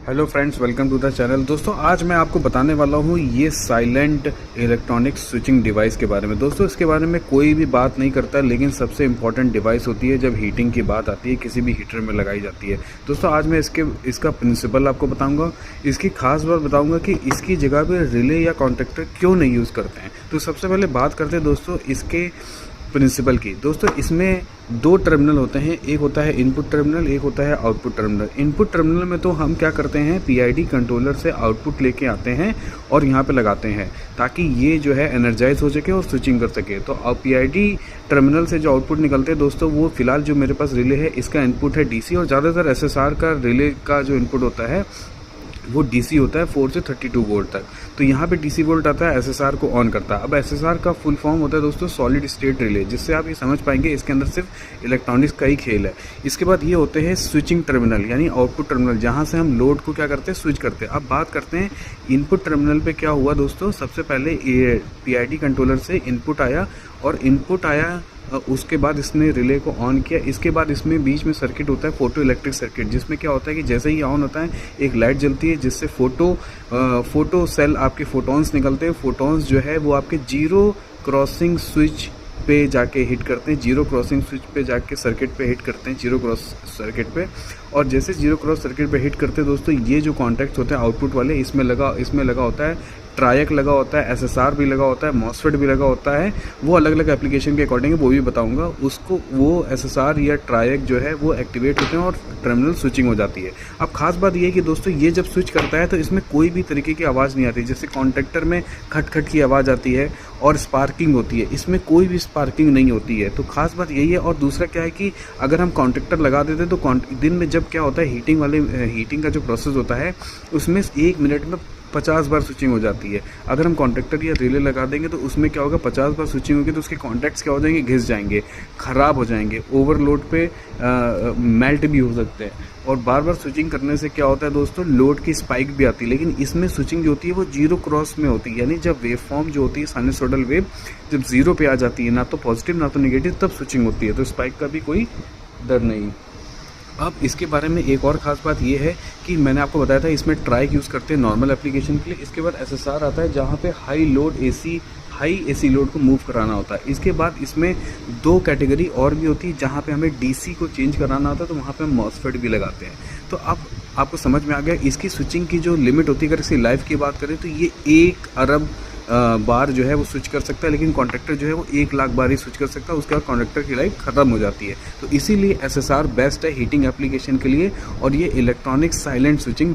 Hello friends, welcome to the channel. दोस्तों आज मैं आपको बताने वाला हूँ ये साइलेंट इलेक्ट्रॉनिक स्विचिंग डिवाइस के बारे में। दोस्तों इसके बारे में कोई भी बात नहीं करता, लेकिन सबसे इम्पॉर्टेंट डिवाइस होती है जब हीटिंग की बात आती है, किसी भी हीटर में लगाई जाती है। दोस्तों आज मैं इसका प्रिंसिपल आपको बताऊँगा, इसकी खास बात बताऊँगा कि इसकी जगह पर रिले या कॉन्टैक्टर क्यों नहीं यूज़ करते हैं। तो सबसे पहले बात करते हैं दोस्तों इसके प्रिंसिपल की। दोस्तों इसमें दो टर्मिनल होते हैं, एक होता है इनपुट टर्मिनल, एक होता है आउटपुट टर्मिनल। इनपुट टर्मिनल में तो हम क्या करते हैं, पीआईडी कंट्रोलर से आउटपुट लेके आते हैं और यहाँ पे लगाते हैं ताकि ये जो है एनर्जाइज हो सके और स्विचिंग कर सके। तो अब पीआईडी टर्मिनल से जो आउटपुट निकलते हैं दोस्तों, वो फिलहाल जो मेरे पास रिले है इसका इनपुट है डीसी, और ज़्यादातर एसएसआर का रिले का जो इनपुट होता है वो डीसी होता है 4 से 32 वोल्ट तक। तो यहाँ पे डीसी वोल्ट आता है, एसएसआर को ऑन करता है। अब एसएसआर का फुल फॉर्म होता है दोस्तों सॉलिड स्टेट रिले, जिससे आप ये समझ पाएंगे इसके अंदर सिर्फ इलेक्ट्रॉनिक्स का ही खेल है। इसके बाद ये होते हैं स्विचिंग टर्मिनल यानी आउटपुट टर्मिनल, जहाँ से हम लोड को क्या करते हैं, स्विच करते हैं। अब बात करते हैं इनपुट टर्मिनल पे क्या हुआ दोस्तों। सबसे पहले पीआईडी कंट्रोलर से इनपुट आया, और इनपुट आया उसके बाद इसने रिले को ऑन किया। इसके बाद इसमें बीच में सर्किट होता है फोटो इलेक्ट्रिक सर्किट, जिसमें क्या होता है कि जैसे ही ऑन होता है एक लाइट जलती है, जिससे फोटो सेल आपके फोटॉन्स निकलते हैं। फोटॉन्स जो है वो आपके जीरो क्रॉसिंग स्विच पे जाके हिट करते हैं, जीरो क्रॉसिंग स्विच पे जाके सर्किट पे हिट करते हैं, जीरो क्रॉस सर्किट पे। और जैसे जीरो क्रॉस सर्किट पे हिट करते हैं दोस्तों, ये जो कॉन्टैक्ट्स होते हैं आउटपुट वाले, इसमें लगा होता है ट्रायक लगा होता है, एसएसआर भी लगा होता है, मॉसफेट भी लगा होता है। वो अलग अलग एप्लीकेशन के अकॉर्डिंग है, वो भी बताऊंगा। उसको वो एसएसआर या ट्रायक जो है वो एक्टिवेट होते हैं और टर्मिनल स्विचिंग हो जाती है। अब खास बात ये है कि दोस्तों ये जब स्विच करता है तो इसमें कोई भी तरीके की आवाज़ नहीं आती। जैसे कॉन्टैक्टर में खट खट की आवाज़ आती है और स्पार्किंग होती है, इसमें कोई भी स्पार्किंग नहीं होती है। तो खास बात यही है। और दूसरा क्या है कि अगर हम कॉन्टैक्टर लगा देते हैं तो दिन में जब क्या होता है, हीटिंग का जो प्रोसेस होता है उसमें 1 मिनट में 50 बार स्विचिंग हो जाती है। अगर हम कॉन्टैक्टर या रिले लगा देंगे तो उसमें क्या होगा, 50 बार स्विचिंग होगी तो उसके कॉन्टैक्ट्स क्या हो जाएंगे, घिस जाएंगे, ख़राब हो जाएंगे, ओवरलोड पे मेल्ट भी हो सकते हैं। और बार बार स्विचिंग करने से क्या होता है दोस्तों, लोड की स्पाइक भी आती है। लेकिन इसमें स्विचिंग जो होती है वो जीरो क्रॉस में होती है, यानी जब वेव फॉर्म जो होती है साइनसॉइडल वेव जब जीरो पे आ जाती है, ना तो पॉजिटिव ना तो नेगेटिव, तब स्विचिंग होती है। तो स्पाइक का भी कोई डर नहीं। अब इसके बारे में एक और ख़ास बात ये है कि मैंने आपको बताया था इसमें ट्राइक यूज़ करते हैं नॉर्मल एप्लीकेशन के लिए। इसके बाद एसएसआर आता है जहाँ पे हाई एसी लोड को मूव कराना होता है। इसके बाद इसमें 2 कैटेगरी और भी होती है, जहाँ पे हमें डीसी को चेंज कराना होता है, तो वहाँ पे हम मॉसफेट भी लगाते हैं। तो अब आपको समझ में आ गया इसकी स्विचिंग की जो लिमिट होती है। अगर इसकी लाइफ की बात करें तो ये 1 अरब बार जो है वो स्विच कर सकता है, लेकिन कॉन्ट्रैक्टर जो है वो 1 लाख बार ही स्विच कर सकता है। उसके बाद कॉन्ट्रैक्टर की लाइफ ख़त्म हो जाती है। तो इसीलिए एसएसआर बेस्ट है हीटिंग एप्लीकेशन के लिए, और ये इलेक्ट्रॉनिक साइलेंट स्विचिंग